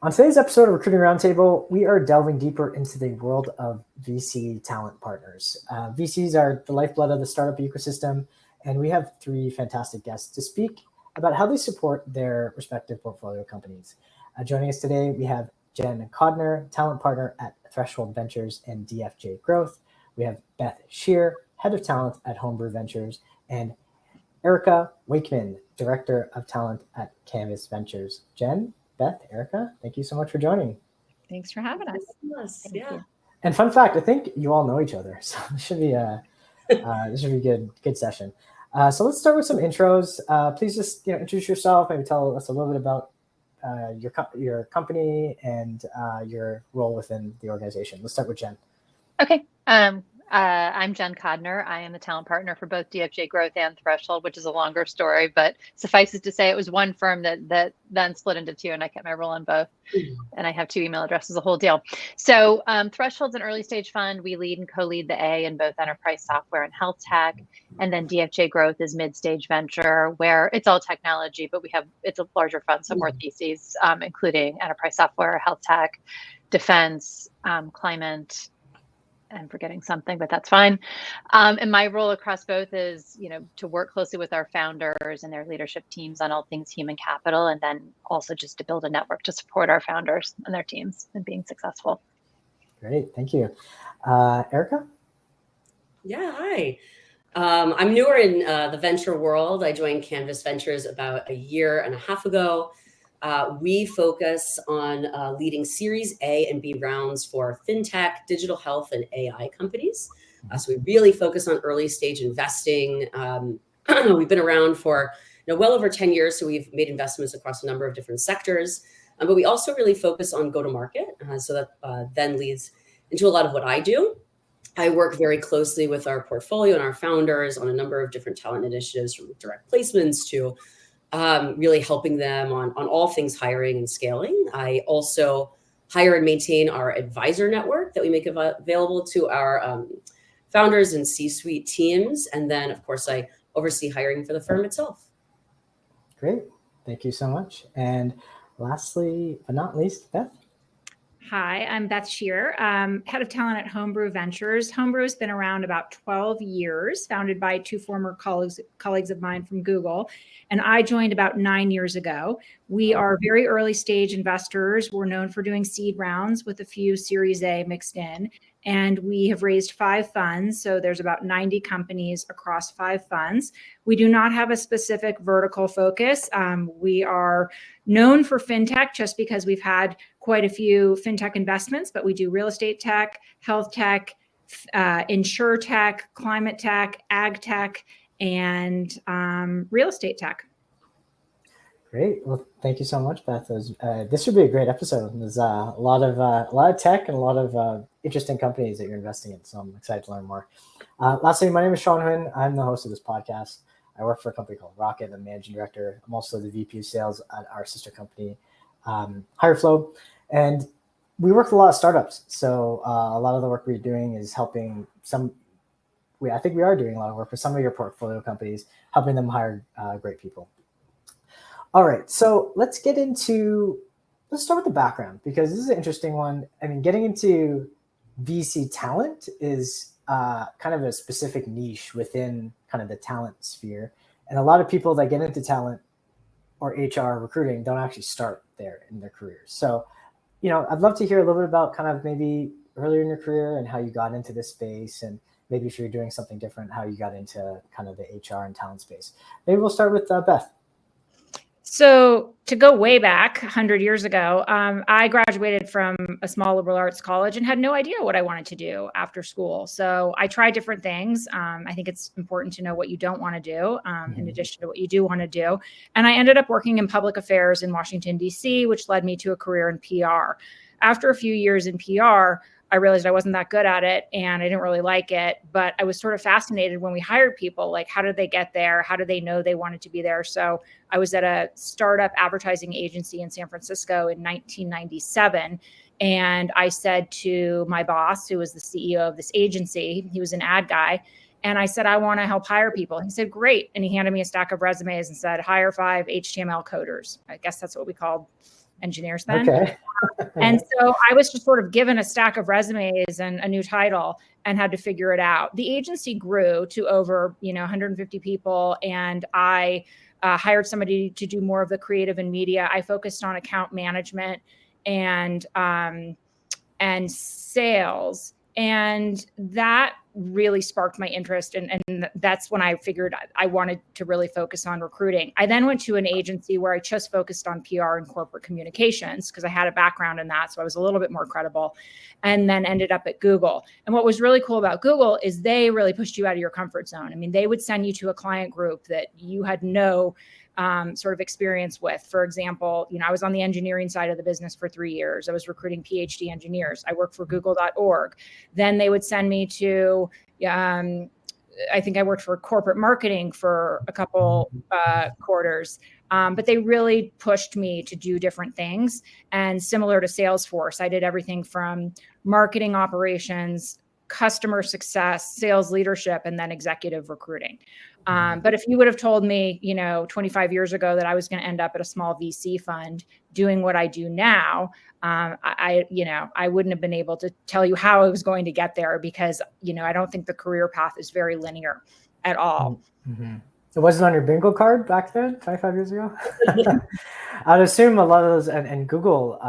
On today's episode of Recruiting Roundtable, we are delving deeper into the world of VC talent partners. VCs are the lifeblood of the startup ecosystem, and we have three fantastic guests to speak about how they support their respective portfolio companies. Joining us today, we have Jen Kodner, talent partner at Threshold Ventures and DFJ Growth. We have Beth Scheer, head of talent at Homebrew Ventures, and Erica Waichman, director of talent at Canvas Ventures. Jen, Beth, Erica, thank you so much for joining. Thanks for having us. Thank you. And fun fact, I think you all know each other, so this should be a good session. So let's start with some intros. Please just introduce yourself. Maybe tell us a little bit about your company and your role within the organization. Let's start with Jen. Okay. I'm Jen Kodner. I am the talent partner for both DFJ Growth and Threshold, which is a longer story, but suffices to say it was one firm that then split into two, and I kept my role in both. And I have two email addresses, a whole deal. So Threshold's an early stage fund. We lead and co-lead the A in both enterprise software and health tech. And then DFJ Growth is mid-stage venture, where it's all technology, but it's a larger fund, so more theses, including enterprise software, health tech, defense, climate. I'm forgetting something, but that's fine. And my role across both is, to work closely with our founders and their leadership teams on all things human capital, and then also just to build a network to support our founders and their teams in being successful. Great, thank you. Erica? Yeah, hi. I'm newer in the venture world. I joined Canvas Ventures about a year and a half ago. We focus on leading Series A and B rounds for fintech, digital health, and AI companies. So we really focus on early stage investing. We've been around for well over 10 years, so we've made investments across a number of different sectors. But we also really focus on go-to-market, so that then leads into a lot of what I do. I work very closely with our portfolio and our founders on a number of different talent initiatives, from direct placements to really helping them on all things hiring and scaling. I also hire and maintain our advisor network that we make available to our founders and C-suite teams. And then, of course, I oversee hiring for the firm itself. Great. Thank you so much. And lastly, but not least, Beth. Hi, I'm Beth Scheer, head of talent at Homebrew Ventures. Homebrew has been around about 12 years, founded by two former colleagues of mine from Google, and I joined about 9 years ago. We are very early stage investors. We're known for doing seed rounds with a few Series A mixed in, and we have raised 5 funds. So there's about 90 companies across 5 funds. We do not have a specific vertical focus. We are known for fintech just because we've had quite a few fintech investments, but we do real estate tech, health tech, insure tech, climate tech, ag tech, and real estate tech. Great. Well, thank you so much, Beth. This should be a great episode. There's a lot of tech and a lot of interesting companies that you're investing in. So I'm excited to learn more. Lastly, my name is Sean Huynh. I'm the host of this podcast. I work for a company called Rocket. I'm the managing director. I'm also the VP of sales at our sister company, HireFlow. And we work with a lot of startups. So a lot of the work we're doing is helping I think we are doing a lot of work with some of your portfolio companies, helping them hire great people. All right, so let's start with the background, because this is an interesting one. I mean, getting into VC talent is kind of a specific niche within kind of the talent sphere. And a lot of people that get into talent or HR recruiting don't actually start there in their careers. So, I'd love to hear a little bit about kind of maybe earlier in your career and how you got into this space, and maybe if you're doing something different, how you got into kind of the HR and talent space. Maybe we'll start with Beth. So to go way back 100 years ago, I graduated from a small liberal arts college and had no idea what I wanted to do after school. So I tried different things. I think it's important to know what you don't want to do in addition to what you do want to do. And I ended up working in public affairs in Washington, D.C., which led me to a career in PR. After a few years in PR, I realized I wasn't that good at it and I didn't really like it, but I was sort of fascinated when we hired people, like how did they get there? How did they know they wanted to be there? So I was at a startup advertising agency in San Francisco in 1997. And I said to my boss, who was the CEO of this agency, he was an ad guy, and I said, I want to help hire people. He said, great. And he handed me a stack of resumes and said, hire 5 HTML coders. I guess that's what we called engineers then. Okay. And so I was just sort of given a stack of resumes and a new title and had to figure it out. The agency grew to over, 150 people, and I hired somebody to do more of the creative and media. I focused on account management and sales. And that really sparked my interest. And that's when I figured I wanted to really focus on recruiting. I then went to an agency where I just focused on PR and corporate communications because I had a background in that. So I was a little bit more credible, and then ended up at Google. And what was really cool about Google is they really pushed you out of your comfort zone. I mean, they would send you to a client group that you had no sort of experience with. For example, I was on the engineering side of the business for 3 years. I was recruiting PhD engineers. I worked for Google.org. Then they would send me to, I think I worked for corporate marketing for a couple quarters. But they really pushed me to do different things. And similar to Salesforce, I did everything from marketing operations, customer success, sales leadership, and then executive recruiting. But if you would have told me, 25 years ago that I was going to end up at a small VC fund doing what I do now, I wouldn't have been able to tell you how I was going to get there because, I don't think the career path is very linear at all. Mm-hmm. It wasn't on your bingo card back then, 25 years ago? I'd assume a lot of those, and Google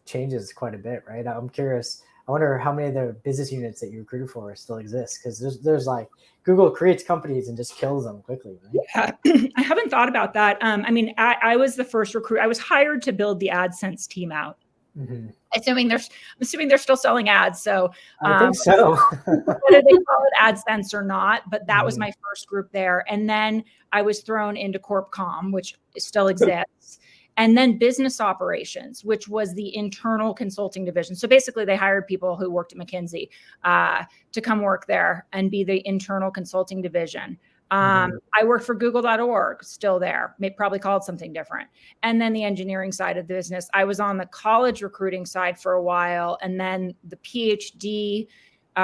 changes quite a bit, right? I'm curious. I wonder how many of the business units that you recruited for still exist, because there's like Google creates companies and just kills them quickly. Right? Yeah, I haven't thought about that. I was the first recruit. I was hired to build the AdSense team out. Mm-hmm. I'm assuming they're still selling ads. So I think so. Whether they call it AdSense or not, but that was my first group there. And then I was thrown into CorpCom, which still exists. And then business operations, which was the internal consulting division. So basically they hired people who worked at McKinsey to come work there and be the internal consulting division. I worked for Google.org, still there, probably called something different. And then the engineering side of the business. I was on the college recruiting side for a while, and then the PhD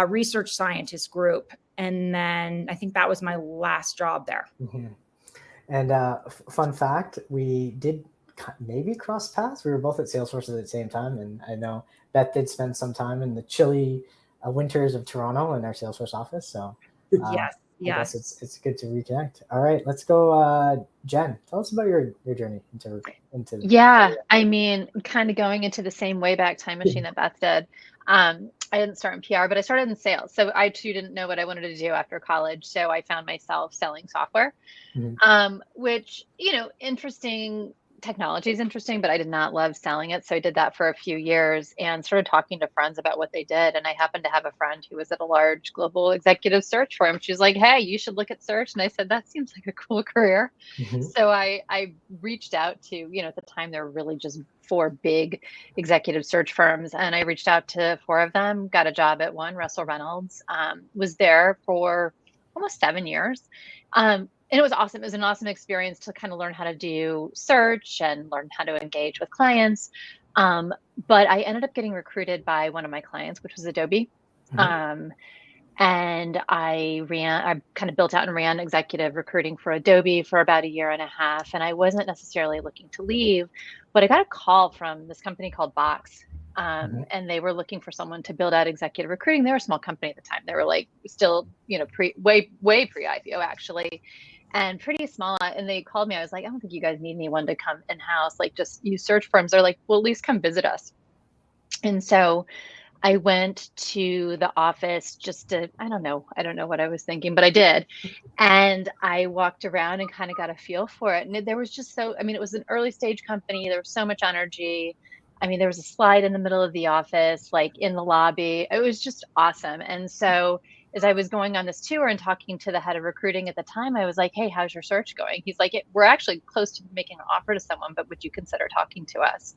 research scientist group. And then I think that was my last job there. Mm-hmm. And fun fact, we did maybe cross paths. We were both at Salesforce at the same time. And I know Beth did spend some time in the chilly winters of Toronto in our Salesforce office. So yes. I guess it's good to reconnect. All right, let's go. Jen, tell us about your journey into. Yeah, kind of going into the same way back time machine that Beth did. I didn't start in PR, but I started in sales. So I too didn't know what I wanted to do after college. So I found myself selling software, which, interesting. Technology is interesting, but I did not love selling it. So I did that for a few years and started talking to friends about what they did. And I happened to have a friend who was at a large global executive search firm. She was like, "Hey, you should look at search." And I said, "That seems like a cool career." So I reached out to, at the time there were really just 4 big executive search firms. And I reached out to 4 of them, got a job at one, Russell Reynolds, was there for almost 7 years. And it was awesome. It was an awesome experience to kind of learn how to do search and learn how to engage with clients. But I ended up getting recruited by one of my clients, which was Adobe. And I kind of built out and ran executive recruiting for Adobe for about 1.5 years. And I wasn't necessarily looking to leave, but I got a call from this company called Box. And they were looking for someone to build out executive recruiting. They were a small company at the time. They were like still, way pre-IPO actually. And pretty small. And they called me. I was like, "I don't think you guys need anyone to come in-house. Like, just use search firms." They're like, "Well, at least come visit us." And so I went to the office just to, I don't know what I was thinking, but I did. And I walked around and kind of got a feel for it. And there was just it was an early stage company. There was so much energy. There was a slide in the middle of the office, like in the lobby. It was just awesome. And so as I was going on this tour and talking to the head of recruiting at the time, I was like, "Hey, how's your search going?" He's like, "We're actually close to making an offer to someone, but would you consider talking to us?"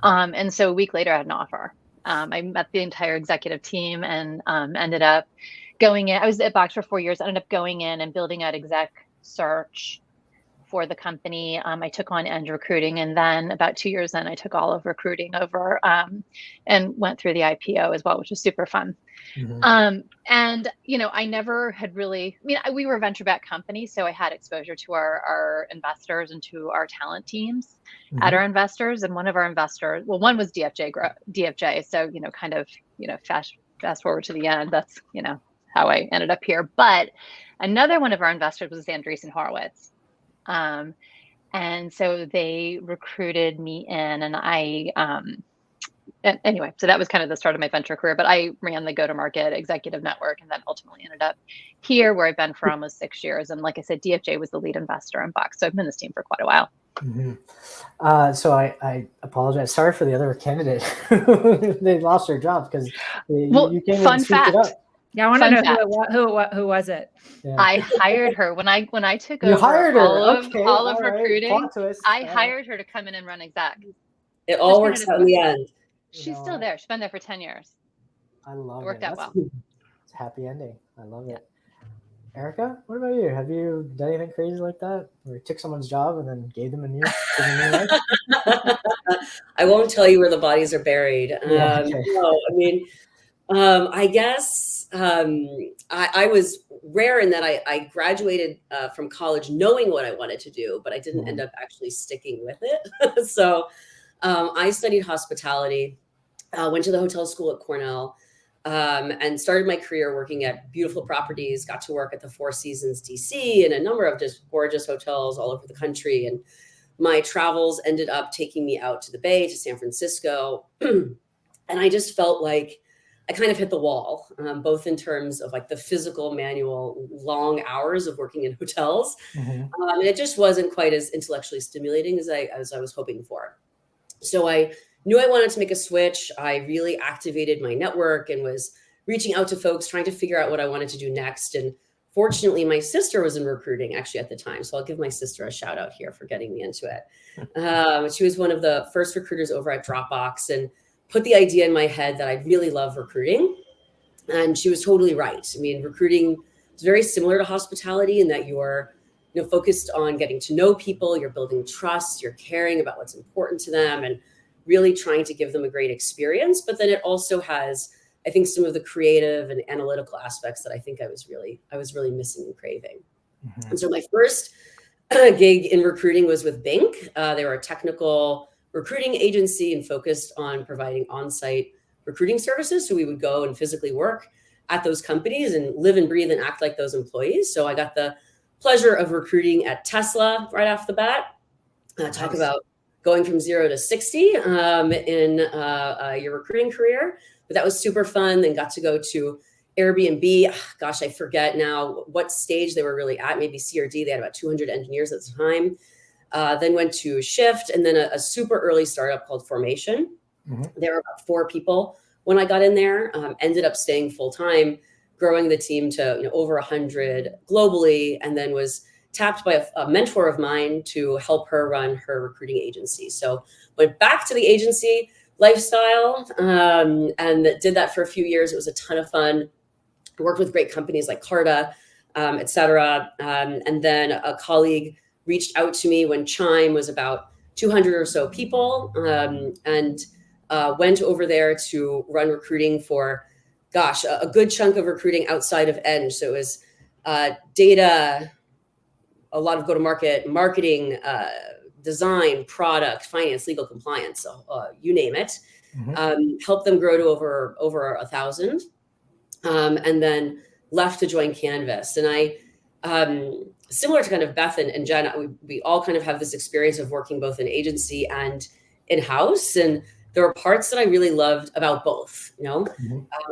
And so a week later, I had an offer. I met the entire executive team and ended up going in. I was at Box for 4 years, ended up going in and building out exec search for the company. I took on end recruiting, and then about 2 years in, I took all of recruiting over and went through the IPO as well, which was super fun. And, I never had really, we were a venture-backed company, so I had exposure to our investors and to our talent teams at our investors. And one of our investors, well, one was DFJ. So, kind of, fast forward to the end, that's, how I ended up here. But another one of our investors was Andreessen Horowitz. And so they recruited me in, and anyway, so that was kind of the start of my venture career, but I ran the go-to-market executive network and then ultimately ended up here where I've been for almost 6 years. And like I said, DFJ was the lead investor in Box. So I've been in this team for quite a while. So I apologize. Sorry for the other candidate. They lost their job because you came in and scooped it up. Yeah, I want to know who was it. Yeah. I hired her when I took you over hired her. all of recruiting. I All hired her to come in and run exec. It all works out in the end. She's still there. She's been there for 10 years. I love it. It worked out well. It's a happy ending. I love it. Erica, what about you? Have you done anything crazy like that? Where you took someone's job and then gave them a new life? I won't tell you where the bodies are buried. Okay. No, I guess I was rare in that I graduated from college knowing what I wanted to do, but I didn't end up actually sticking with it. So I studied hospitality, went to the hotel school at Cornell, and started my career working at beautiful properties, got to work at the Four Seasons DC and a number of just gorgeous hotels all over the country. And my travels ended up taking me out to the Bay, to San Francisco. And I just felt like I kind of hit the wall, both in terms of like the physical, manual, long hours of working in hotels. And it just wasn't quite as intellectually stimulating as I was hoping for. So I knew I wanted to make a switch. I really activated my network and was reaching out to folks, trying to figure out what I wanted to do next. And fortunately, my sister was in recruiting actually at the time. So I'll give my sister a shout out here for getting me into it. She was one of the first recruiters over at Dropbox and put the idea in my head that I really love recruiting. And she was totally right. Recruiting is very similar to hospitality in that you're focused on getting to know people, you're building trust, you're caring about what's important to them and really trying to give them a great experience. But then it also has, I think, some of the creative and analytical aspects that I think I was really missing and craving. And so my first gig in recruiting was with Bink. They were a technical recruiting agency and focused on providing on-site recruiting services. So we would go and physically work at those companies and live and breathe and act like those employees. So I got the pleasure of recruiting at Tesla right off the bat. Talk about going from 0 to 60 in your recruiting career. But that was super fun. Then got to go to Airbnb. Gosh, I forget now what stage they were really at, maybe C or D. They had about 200 engineers at the time. Then went to Shift and then a super early startup called Formation. There were about 4 people when I got in there, ended up staying full time, growing the team to over 100 globally, and then was tapped by a mentor of mine to help her run her recruiting agency. So went back to the agency lifestyle and did that for a few years. It was a ton of fun. Worked with great companies like Carta, et cetera. And then a colleague reached out to me when Chime was about 200 or so people and went over there to run recruiting for, a good chunk of recruiting outside of Eng. So it was data, a lot of go-to-market, marketing, design, product, finance, legal, compliance, so, you name it. Helped them grow to over 1,000, and then left to join Canvas. And I, similar to kind of Beth and Jen, we all kind of have this experience of working both in agency and in-house. And there were parts that I really loved about both.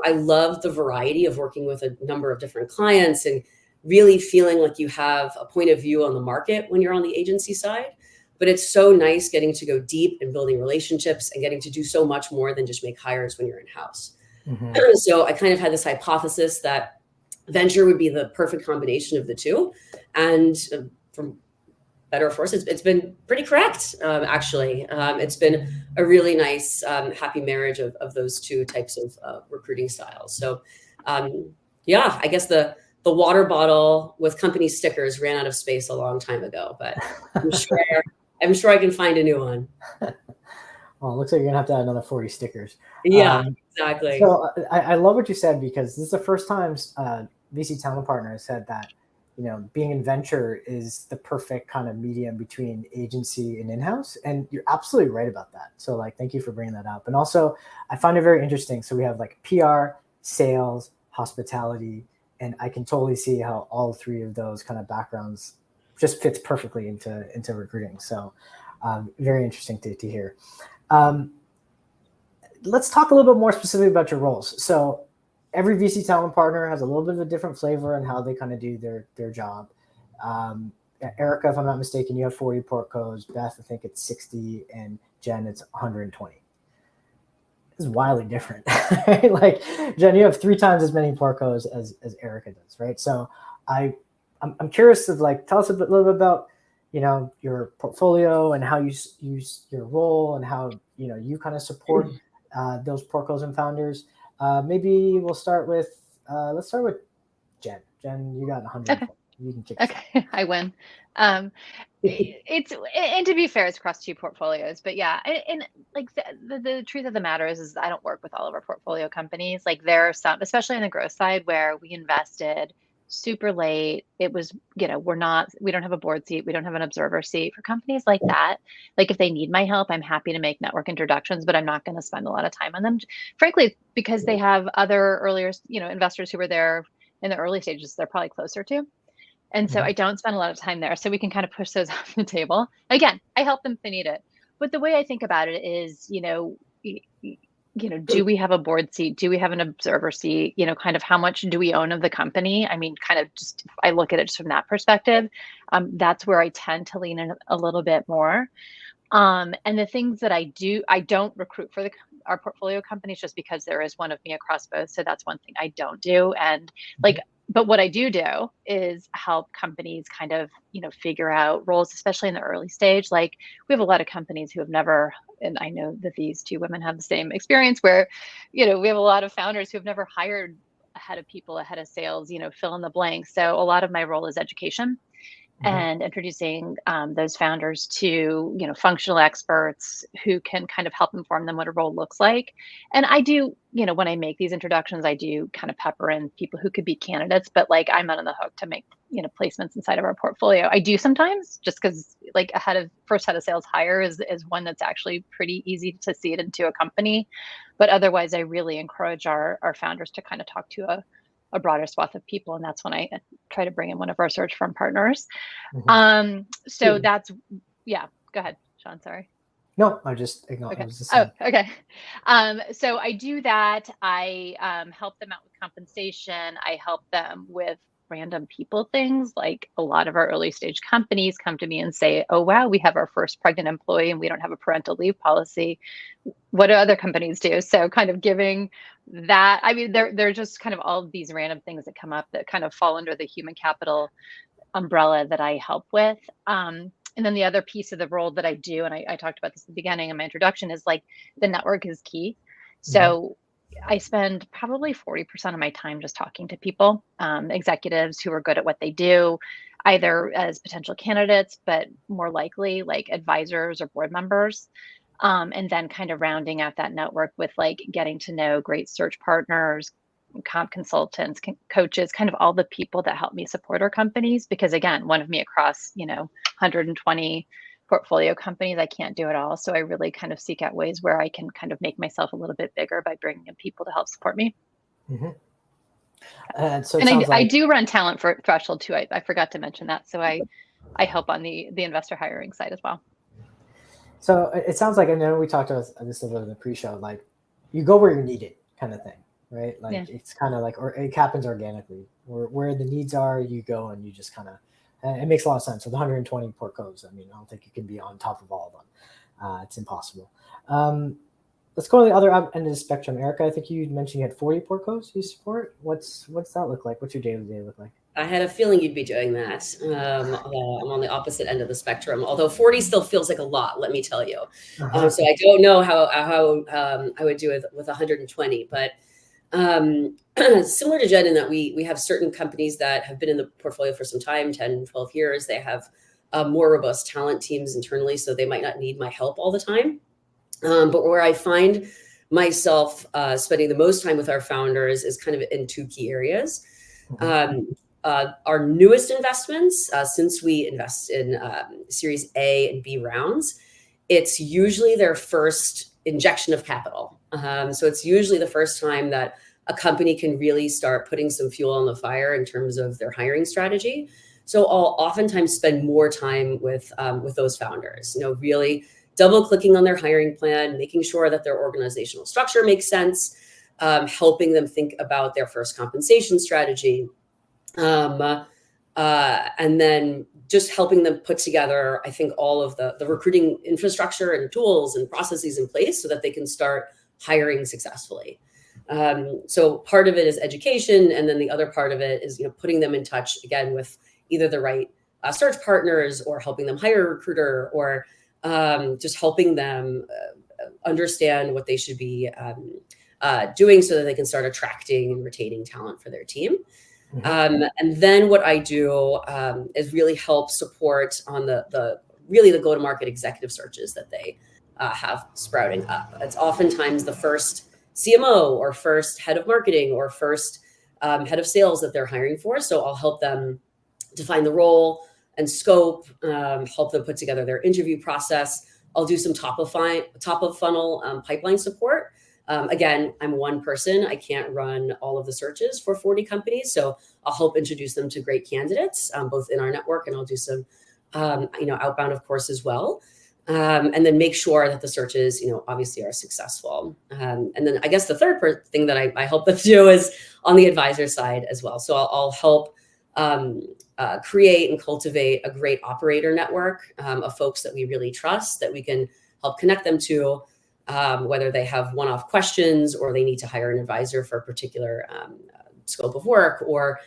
I loved the variety of working with a number of different clients and really feeling like you have a point of view on the market when you're on the agency side. But it's so nice getting to go deep and building relationships and getting to do so much more than just make hires when you're in-house. So I kind of had this hypothesis that venture would be the perfect combination of the two. And from better or worse, it's been pretty correct, actually. It's been a really nice, happy marriage of those two types of recruiting styles. So I guess the the water bottle with company stickers ran out of space a long time ago, but I'm sure I can find a new one. Well, it looks like you're gonna have to add another 40 stickers. Yeah, exactly. So I love what you said, because this is the first time VC Talent Partner said that, being in venture is the perfect kind of medium between agency and in-house. And you're absolutely right about that. So like, thank you for bringing that up. And also I find it very interesting. So we have like PR, sales, hospitality, and I can totally see how all three of those kind of backgrounds just fits perfectly into recruiting. So very interesting to hear. Let's talk a little bit more specifically about your roles. So every VC Talent Partner has a little bit of a different flavor in how they kind of do their job. Erica, if I'm not mistaken, you have 40 portcos. Beth, I think it's 60, and Jen, it's 120. It's wildly different. Right? Like, Jen, you have 3 times as many portcos as Erica does, right? So I'm curious of, like, tell us a little bit about your portfolio and how you use your role and how you kind of support those portcos and founders. Maybe we'll start with let's start with Jen. Jen, you got 100. Okay. You can kick. Okay, I win. It's, and to be fair, it's across 2 portfolios, but yeah, and like the truth of the matter is I don't work with all of our portfolio companies. Like, there are some, especially on the growth side, where we invested super late. It was, we don't have a board seat. We don't have an observer seat. For companies like that, like, if they need my help, I'm happy to make network introductions, but I'm not going to spend a lot of time on them. Frankly, because they have other earlier, investors who were there in the early stages, they're probably closer to. And so I don't spend a lot of time there. So we can kind of push those off the table. Again, I help them if they need it. But the way I think about it is, do we have a board seat? Do we have an observer seat? Kind of how much do we own of the company? I mean, kind of just, I look at it just from that perspective. That's where I tend to lean in a little bit more. And the things that I don't recruit for our portfolio companies, just because there is one of me across both. So that's one thing I don't do. And but what I do is help companies kind of, figure out roles, especially in the early stage. Like, we have a lot of companies who have never, and I know that these 2 women have the same experience, where, we have a lot of founders who have never hired a head of people, a head of sales, fill in the blank. So a lot of my role is education. And introducing those founders to, functional experts who can kind of help inform them what a role looks like. And I do, when I make these introductions, I do kind of pepper in people who could be candidates, but like, I'm not on the hook to make, placements inside of our portfolio. I do sometimes, just because like first head of sales hire is one that's actually pretty easy to seed into a company. But otherwise, I really encourage our founders to kind of talk to a broader swath of people. And that's when I try to bring in one of our search firm partners. So that's, yeah, go ahead, Sean, sorry. No, I just acknowledged. Okay. Okay. So I do that. I help them out with compensation. I help them with random people things. Like, a lot of our early stage companies come to me and say, oh, wow, we have our first pregnant employee and we don't have a parental leave policy. What do other companies do? So kind of giving that, I mean, they're just kind of all of these random things that come up that kind of fall under the human capital umbrella that I help with. And then the other piece of the role that I do, and I talked about this at the beginning in my introduction, is like, the network is key. So I spend probably 40% of my time just talking to people, executives who are good at what they do, either as potential candidates, but more likely like advisors or board members. And then kind of rounding out that network with like getting to know great search partners, comp consultants, coaches, kind of all the people that help me support our companies. Because again, one of me across, 120 portfolio companies, I can't do it all. So I really kind of seek out ways where I can kind of make myself a little bit bigger by bringing in people to help support me. I do run talent for Threshold too. I forgot to mention that. So I help on the investor hiring side as well. So it sounds like, I know we talked about this a little in the pre-show, like, you go where you're needed kind of thing, right? Like, it's kind of like, or it happens organically, where the needs are, you go and you just kind of, it makes a lot of sense. With 120 portcos, I mean, I don't think you can be on top of all of them. It's impossible. Let's go to the other end of the spectrum. Erica, I think you mentioned you had 40 portcos you support. What's that look like? What's your day-to-day look like? I had a feeling you'd be doing that. I'm on the opposite end of the spectrum, although 40 still feels like a lot, let me tell you. So I don't know how I would do it with 120, but Similar to Jen in that we have certain companies that have been in the portfolio for some time, 10, 12 years. They have more robust talent teams internally, so they might not need my help all the time. But where I find myself spending the most time with our founders is kind of in two key areas. Our newest investments, since we invest in Series A and B rounds, it's usually their first injection of capital. So it's usually the first time that a company can really start putting some fuel on the fire in terms of their hiring strategy. So I'll oftentimes spend more time with those founders, really double clicking on their hiring plan, making sure that their organizational structure makes sense, helping them think about their first compensation strategy, and then just helping them put together, I think, all of the recruiting infrastructure and tools and processes in place so that they can start hiring successfully. So part of it is education, and then the other part of it is putting them in touch again with either the right search partners, or helping them hire a recruiter, or just helping them understand what they should be doing so that they can start attracting and retaining talent for their team. And then what I do is really help support on the go-to-market executive searches that they have sprouting up. It's oftentimes the first CMO or first head of marketing or first head of sales that they're hiring for. So I'll help them define the role and scope, help them put together their interview process. I'll do some top of funnel pipeline support. Again, I'm one person. I can't run all of the searches for 40 companies. So I'll help introduce them to great candidates, both in our network, and I'll do some, outbound, of course, as well. And then make sure that the searches, obviously are successful. And then I guess the third thing that I help them do is on the advisor side as well. So I'll help create and cultivate a great operator network of folks that we really trust, that we can help connect them to, whether they have one-off questions or they need to hire an advisor for a particular scope of work, or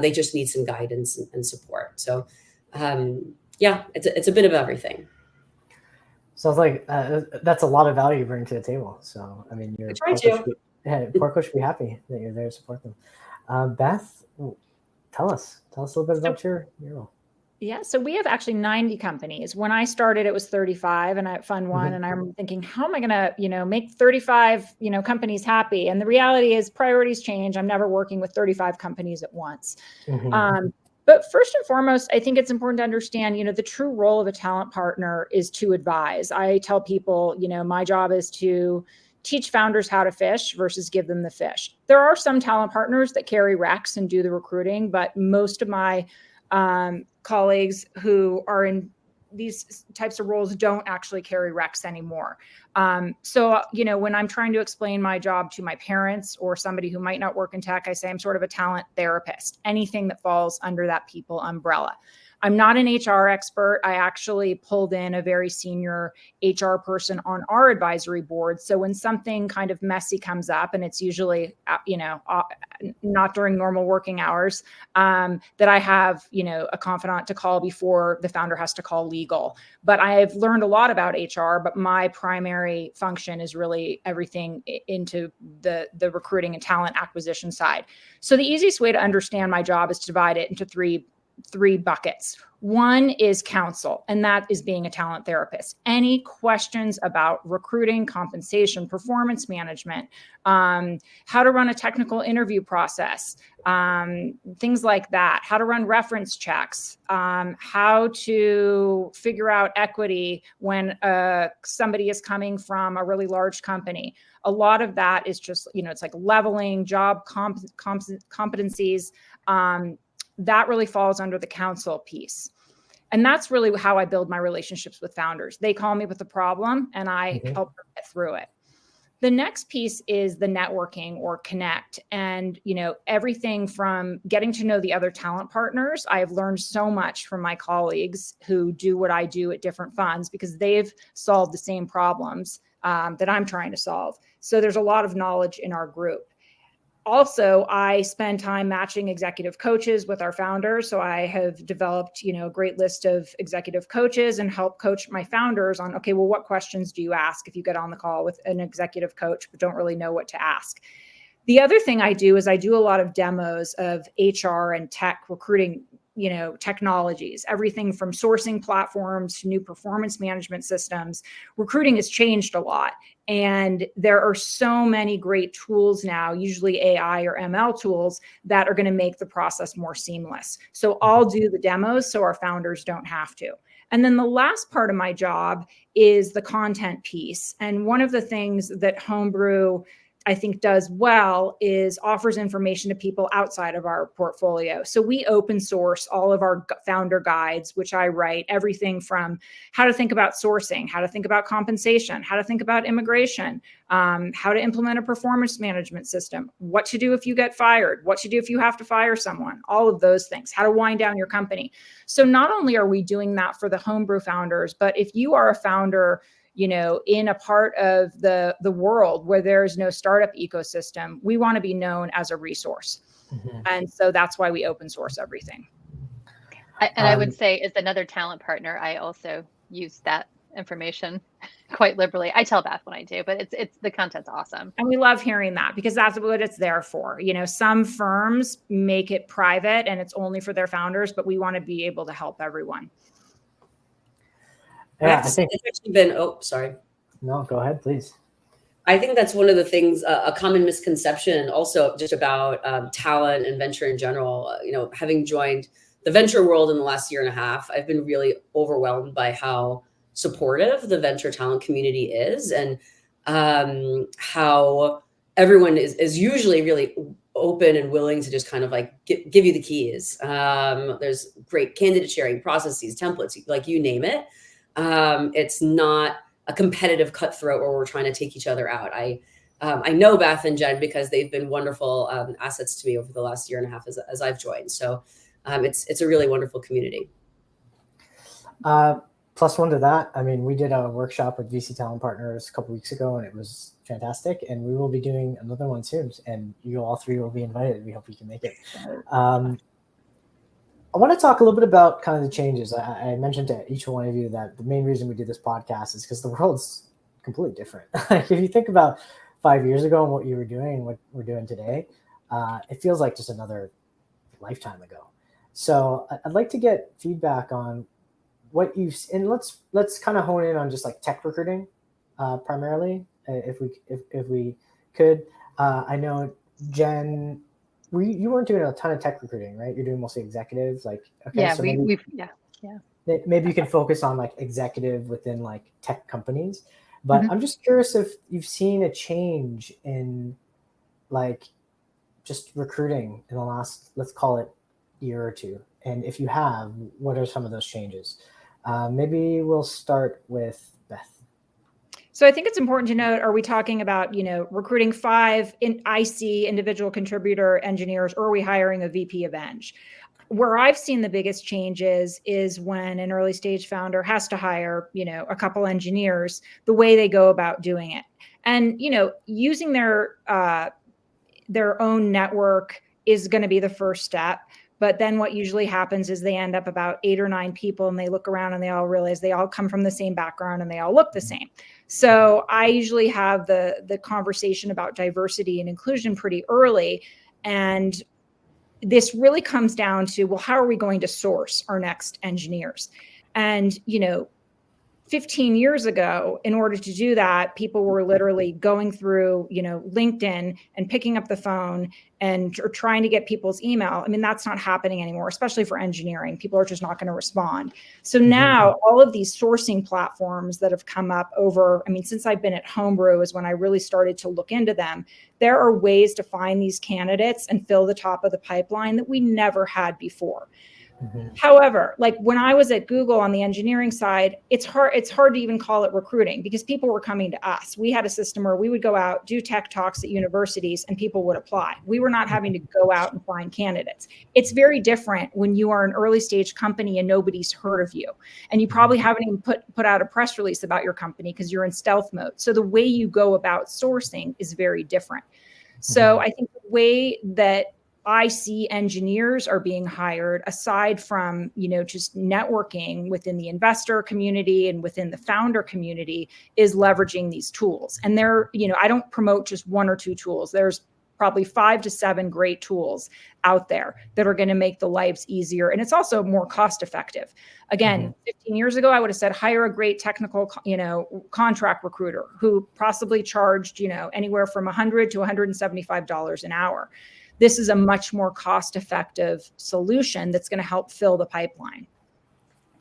they just need some guidance and support. So it's a bit of everything. Sounds like that's a lot of value you bring to the table. So, I mean, Porco should be happy that you're there to support them. Beth, tell us a little bit about your role. Yeah, so we have actually 90 companies. When I started, it was 35, and at Fund One, and I'm thinking, how am I going to, make 35, companies happy? And the reality is, priorities change. I'm never working with 35 companies at once. But first and foremost, I think it's important to understand, the true role of a talent partner is to advise. I tell people, my job is to teach founders how to fish versus give them the fish. There are some talent partners that carry recs and do the recruiting, but most of my colleagues who are in these types of roles don't actually carry recs anymore. So, when I'm trying to explain my job to my parents or somebody who might not work in tech, I say I'm sort of a talent therapist, anything that falls under that people umbrella. I'm not an HR expert. I actually pulled in a very senior HR person on our advisory board. So when something kind of messy comes up, and it's usually, not during normal working hours, that I have, a confidant to call before the founder has to call legal. But I've learned a lot about HR, but my primary function is really everything into the recruiting and talent acquisition side. So the easiest way to understand my job is to divide it into three buckets. One is counsel, and that is being a talent therapist. Any questions about recruiting, compensation, performance management, how to run a technical interview process, things like that, how to run reference checks, how to figure out equity when somebody is coming from a really large company. A lot of that is just, it's like leveling job competencies. That really falls under the counsel piece. And that's really how I build my relationships with founders. They call me with a problem, and I help them get through it. The next piece is the networking or connect. And, everything from getting to know the other talent partners. I have learned so much from my colleagues who do what I do at different funds, because they've solved the same problems that I'm trying to solve. So there's a lot of knowledge in our group. Also, I spend time matching executive coaches with our founders. So I have developed, a great list of executive coaches and help coach my founders on, what questions do you ask if you get on the call with an executive coach, but don't really know what to ask? The other thing I do is I do a lot of demos of HR and tech recruiting, technologies, everything from sourcing platforms to new performance management systems. Recruiting has changed a lot. And there are so many great tools now, usually AI or ML tools, that are going to make the process more seamless. So I'll do the demos so our founders don't have to. And then the last part of my job is the content piece. And one of the things that Homebrew, I think, does well is offers information to people outside of our portfolio. So we open source all of our founder guides, which I write, everything from how to think about sourcing, how to think about compensation, how to think about immigration, how to implement a performance management system, what to do if you get fired, what to do if you have to fire someone, all of those things, how to wind down your company. So not only are we doing that for the Homebrew founders, but if you are a founder in a part of the world where there is no startup ecosystem, we want to be known as a resource. Mm-hmm. And so that's why we open source everything. I would say, as another talent partner, I also use that information quite liberally. I tell Beth when I do, but it's the content's awesome. And we love hearing that because that's what it's there for. Some firms make it private and it's only for their founders, but we want to be able to help everyone. Yeah, I think it's actually been, sorry. No, go ahead, please. I think that's one of the things, a common misconception also just about talent and venture in general. Having joined the venture world in the last year and a half, I've been really overwhelmed by how supportive the venture talent community is, and how everyone is usually really open and willing to just kind of like give you the keys. There's great candidate sharing processes, templates, like you name it. It's not a competitive cutthroat where we're trying to take each other out. I know Beth and Jen because they've been wonderful assets to me over the last year and a half as I've joined. So it's a really wonderful community. Plus one to that, I mean, we did a workshop with VC Talent Partners a couple weeks ago, and it was fantastic. And we will be doing another one soon, and you all three will be invited. We hope you can make it. I want to talk a little bit about kind of the changes. I mentioned to each one of you that the main reason we do this podcast is because the world's completely different. If you think about 5 years ago and what you were doing and what we're doing today, it feels like just another lifetime ago. So I'd like to get feedback on what you've, and let's kind of hone in on just like tech recruiting primarily, if we could. I know, Jen, you weren't doing a ton of tech recruiting, right? You're doing mostly executives, like, okay. Yeah, so maybe you can focus on like executive within like tech companies, but I'm just curious if you've seen a change in like just recruiting in the last, let's call it, year or two. And if you have, what are some of those changes? Maybe we'll start with Beth. So I think it's important to note, are we talking about, recruiting 5 IC individual contributor engineers, or are we hiring a VP of Eng? Where I've seen the biggest changes is when an early stage founder has to hire, a couple engineers, the way they go about doing it. And, using their own network is going to be the first step. But then what usually happens is they end up about 8 or 9 people, and they look around and they all realize they all come from the same background and they all look the same. So I usually have the conversation about diversity and inclusion pretty early. And this really comes down to, well, how are we going to source our next engineers? And, 15 years ago, in order to do that, people were literally going through, LinkedIn and picking up the phone and trying to get people's email. I mean, that's not happening anymore, especially for engineering. People are just not going to respond. So now all of these sourcing platforms that have come up since I've been at Homebrew is when I really started to look into them. There are ways to find these candidates and fill the top of the pipeline that we never had before. However, like when I was at Google on the engineering side, it's hard to even call it recruiting because people were coming to us. We had a system where we would go out, do tech talks at universities, and people would apply. We were not having to go out and find candidates. It's very different when you are an early stage company and nobody's heard of you. And you probably haven't even put out a press release about your company because you're in stealth mode. So the way you go about sourcing is very different. So I think the way that IC engineers are being hired, aside from, just networking within the investor community and within the founder community, is leveraging these tools. And I don't promote just 1 or 2 tools. There's probably 5 to 7 great tools out there that are going to make the lives easier. And it's also more cost effective. Again, 15 years ago, I would have said, hire a great technical, contract recruiter who possibly charged, anywhere from $100 to $175 an hour. This is a much more cost effective solution that's going to help fill the pipeline.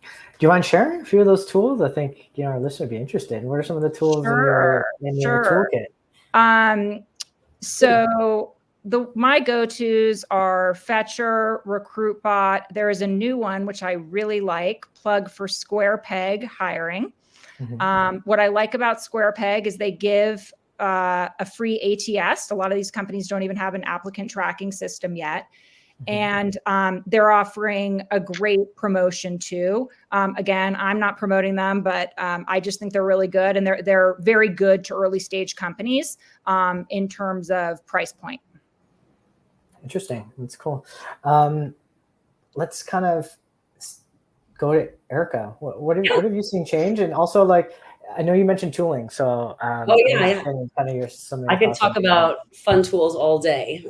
Do you mind sharing a few of those tools? I think our listeners would be interested. What are some of the tools in your toolkit? So my go-tos are Fetcher, RecruitBot. There is a new one which I really like, Plug for Square Peg Hiring. What I like about Square Peg is they give a free ATS. A lot of these companies don't even have an applicant tracking system yet. And they're offering a great promotion too. Again, I'm not promoting them, but I just think they're really good, and they're very good to early stage companies in terms of price point. Interesting. That's cool. Let's kind of go to Erica. What have you seen change? And also, I know you mentioned tooling, so kind of I could talk about fun tools all day.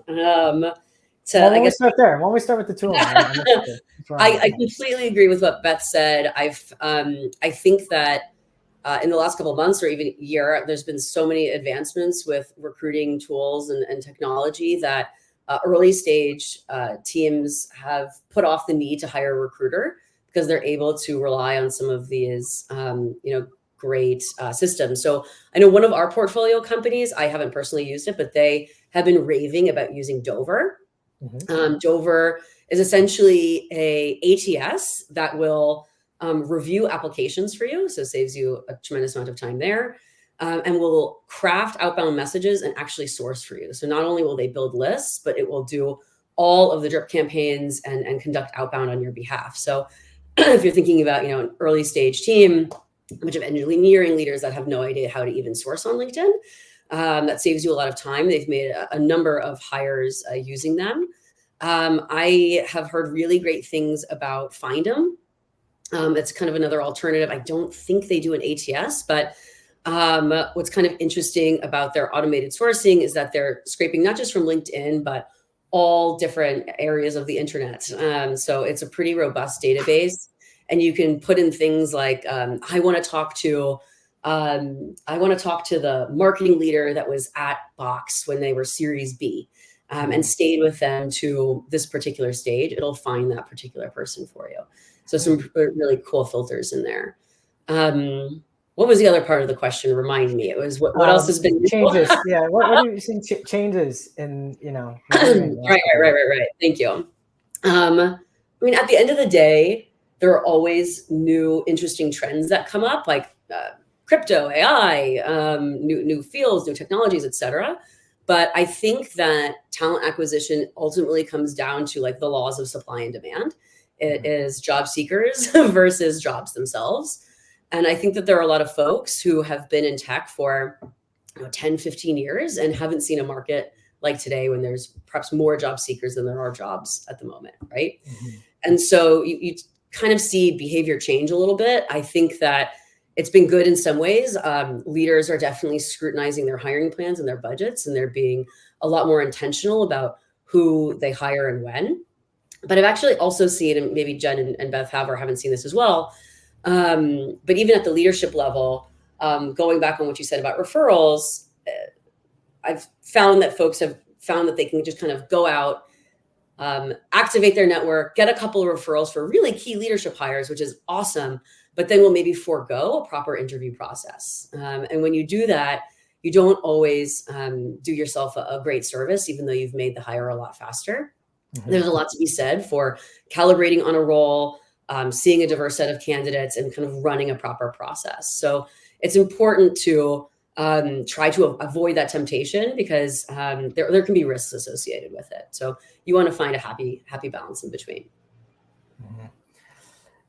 Why we start there? Why don't we start with the tooling? I completely agree with what Beth said. I think that in the last couple of months or even year, there's been so many advancements with recruiting tools and technology that early stage teams have put off the need to hire a recruiter because they're able to rely on some of these great systems. So I know one of our portfolio companies, I haven't personally used it, but they have been raving about using Dover. Dover is essentially a ATS that will review applications for you. So it saves you a tremendous amount of time there, and will craft outbound messages and actually source for you. So not only will they build lists, but it will do all of the drip campaigns and conduct outbound on your behalf. So if you're thinking about, an early stage team, a bunch of engineering leaders that have no idea how to even source on LinkedIn, that saves you a lot of time. They've made a number of hires using them. I have heard really great things about Find'em. It's kind of another alternative. I don't think they do an ATS, but what's kind of interesting about their automated sourcing is that they're scraping not just from LinkedIn, but all different areas of the internet. So it's a pretty robust database, and you can put in things like, I want to talk to the marketing leader that was at Box when they were Series B, and stayed with them to this particular stage. It'll find that particular person for you. So some really cool filters in there. What was the other part of the question? Remind me. It was what else has been changes? Yeah. What are you seeing changes in, Right. Thank you. At the end of the day, there are always new interesting trends that come up, like crypto, AI, new fields, new technologies, et cetera. But I think that talent acquisition ultimately comes down to the laws of supply and demand. It is job seekers versus jobs themselves. And I think that there are a lot of folks who have been in tech for 10, 15 years and haven't seen a market like today when there's perhaps more job seekers than there are jobs at the moment, right? And so you kind of see behavior change a little bit. I think that it's been good in some ways. Leaders are definitely scrutinizing their hiring plans and their budgets, and they're being a lot more intentional about who they hire and when. But I've actually also seen, and maybe Jen and Beth have or haven't seen this as well, but even at the leadership level, going back on what you said about referrals, I've found that folks have found that they can just kind of go out, activate their network, get a couple of referrals for really key leadership hires, which is awesome, but then will maybe forego a proper interview process. And when you do that, you don't always do yourself a great service, even though you've made the hire a lot faster. There's a lot to be said for calibrating on a role, seeing a diverse set of candidates, and kind of running a proper process. So it's important to try to avoid that temptation because there can be risks associated with it. So you want to find a happy balance in between.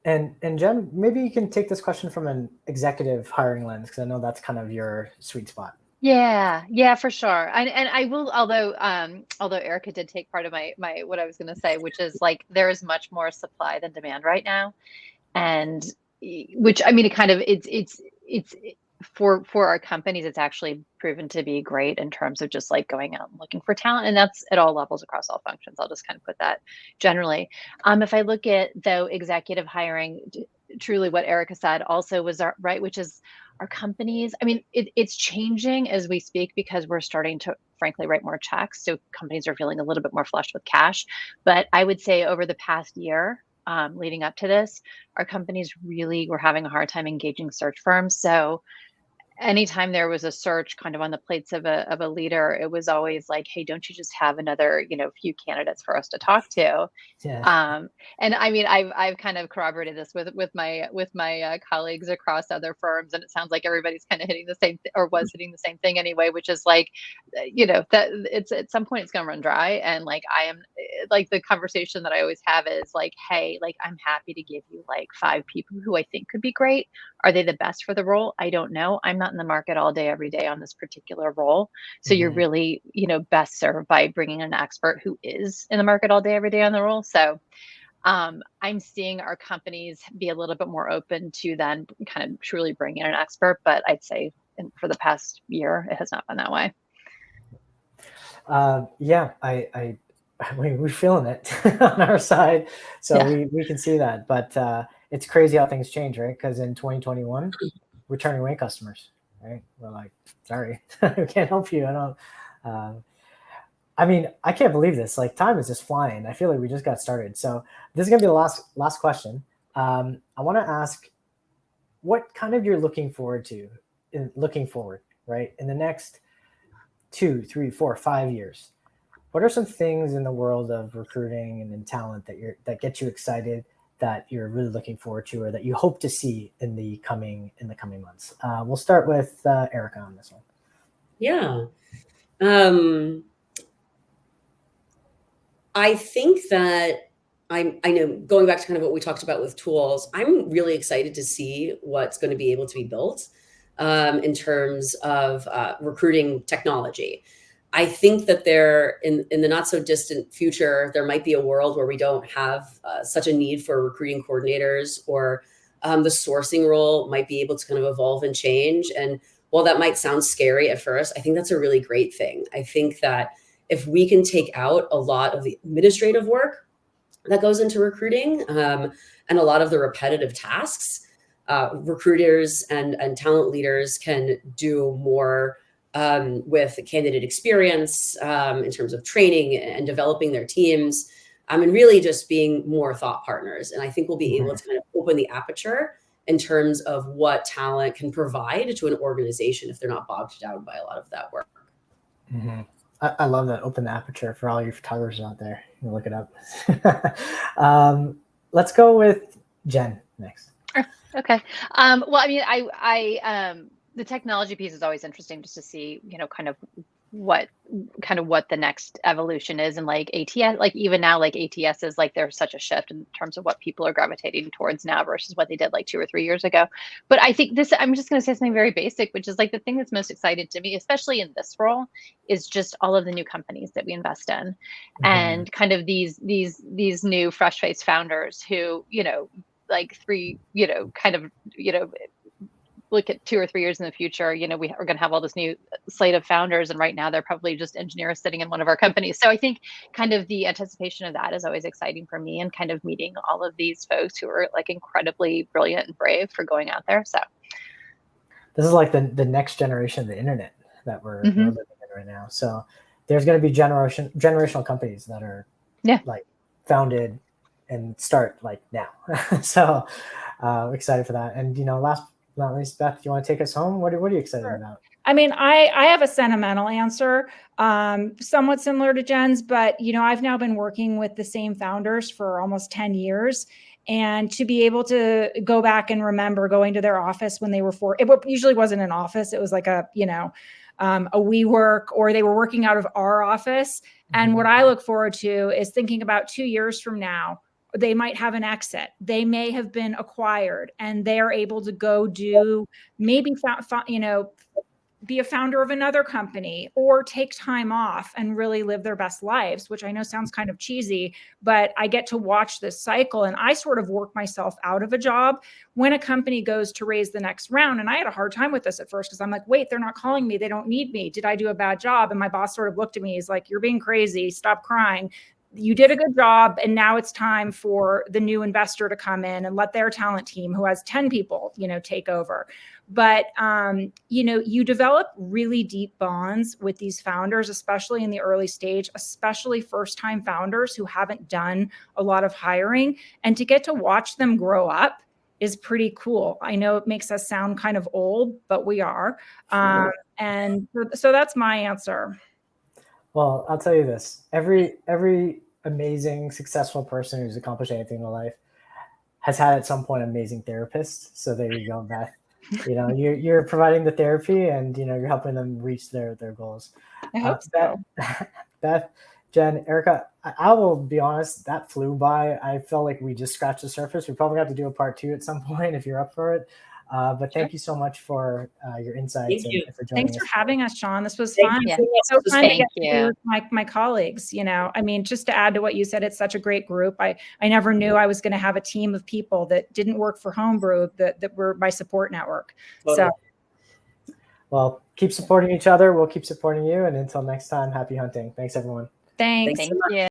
And Jen, maybe you can take this question from an executive hiring lens, because I know that's kind of your sweet spot. Yeah, for sure. And I will, although Erica did take part of my what I was going to say, which is there is much more supply than demand right now, and which it kind of it's for our companies, it's actually proven to be great in terms of just like going out and looking for talent, and that's at all levels across all functions. I'll just kind of put that generally. If I look at though executive hiring, truly what Erica said also was right, which is our companies. I mean, it's changing as we speak because we're starting to frankly write more checks, so companies are feeling a little bit more flushed with cash. But I would say over the past year, leading up to this, our companies really were having a hard time engaging search firms. So anytime there was a search kind of on the plates of a leader, it was always like, hey, don't you just have another, few candidates for us to talk to? Yeah. And I mean, I've kind of corroborated this with my colleagues across other firms, and it sounds like everybody's kind of hitting the same or was hitting the same thing anyway, which is like, that it's at some point it's going to run dry. And like, I am like, the conversation that I always have is like, hey, like, I'm happy to give you like 5 people who I think could be great. Are they the best for the role? I don't know. I'm not in the market all day, every day on this particular role. So you're really, best served by bringing an expert who is in the market all day, every day on the role. So I'm seeing our companies be a little bit more open to then kind of truly bring in an expert. But I'd say for the past year, it has not been that way. Yeah, we're feeling it on our side, so we can see that. But it's crazy how things change, right? Because in 2021, we're turning away customers, right? We're like, sorry, we can't help you. I don't. I mean, I can't believe this. Like, time is just flying. I feel like we just got started. So this is gonna be the last question. I want to ask, what kind of you're looking forward, right, in the next 2, 3, 4, 5 years. What are some things in the world of recruiting and in talent that get you excited, that you're really looking forward to, or that you hope to see in the coming months? We'll start with Erica on this one. Yeah. I think that I know, going back to kind of what we talked about with tools, I'm really excited to see what's going to be able to be built in terms of recruiting technology. I think that in the not so distant future, there might be a world where we don't have such a need for recruiting coordinators, or the sourcing role might be able to kind of evolve and change. And while that might sound scary at first, I think that's a really great thing. I think that if we can take out a lot of the administrative work that goes into recruiting, and a lot of the repetitive tasks, recruiters and talent leaders can do more with candidate experience, in terms of training and developing their teams, and really just being more thought partners. And I think we'll be able to kind of open the aperture in terms of what talent can provide to an organization if they're not bogged down by a lot of that work. Mm-hmm. I love that. Open the aperture for all your photographers out there. You can look it up. Let's go with Jen next. Okay. Well, I mean, the technology piece is always interesting, just to see, kind of what the next evolution is. And like ATS, like even now, like ATS is like, there's such a shift in terms of what people are gravitating towards now versus what they did like 2 or 3 years ago. But I think I'm just going to say something very basic, which is like the thing that's most exciting to me, especially in this role, is just all of the new companies that we invest in, and kind of these new fresh faced founders who, like look at 2 or 3 years in the future, we are going to have all this new slate of founders. And right now they're probably just engineers sitting in one of our companies. So I think kind of the anticipation of that is always exciting for me, and kind of meeting all of these folks who are like incredibly brilliant and brave for going out there. So this is like the next generation of the internet that we're living in right now. So there's going to be generational companies that are like founded and start like now. So excited for that. And last but not least, Beth, do you want to take us home? What are you excited about? I mean, I have a sentimental answer, somewhat similar to Jen's, but I've now been working with the same founders for almost 10 years. And to be able to go back and remember going to their office when they were it usually wasn't an office. It was like a WeWork, or they were working out of our office. And what I look forward to is thinking about 2 years from now, they might have an exit. They may have been acquired, and they are able to go do maybe, be a founder of another company or take time off and really live their best lives, which I know sounds kind of cheesy, but I get to watch this cycle, and I sort of work myself out of a job when a company goes to raise the next round. And I had a hard time with this at first because I'm like, wait, they're not calling me. They don't need me. Did I do a bad job? And my boss sort of looked at me. He's like, you're being crazy. Stop crying. You did a good job. And now it's time for the new investor to come in and let their talent team, who has 10 people, take over. But, you develop really deep bonds with these founders, especially in the early stage, especially first-time founders who haven't done a lot of hiring. And to get to watch them grow up is pretty cool. I know it makes us sound kind of old, but we are. And so that's my answer. Well, I'll tell you this. Every amazing, successful person who's accomplished anything in their life has had at some point an amazing therapist. So there you go, Beth. You're providing the therapy, and you're helping them reach their goals. I hope so. Beth, Jen, Erica, I will be honest, that flew by. I felt like we just scratched the surface. We probably have to do a part 2 at some point if you're up for it. But thank you so much for your insights and for joining us. Thanks for having us, Sean. This was fun. Yeah. It's so fun to get you. to my colleagues. I mean, just to add to what you said, it's such a great group. I never knew I was going to have a team of people that didn't work for Homebrew that were my support network. Totally. So, well, keep supporting each other. We'll keep supporting you. And until next time, happy hunting. Thanks, everyone. Thanks. Thank you.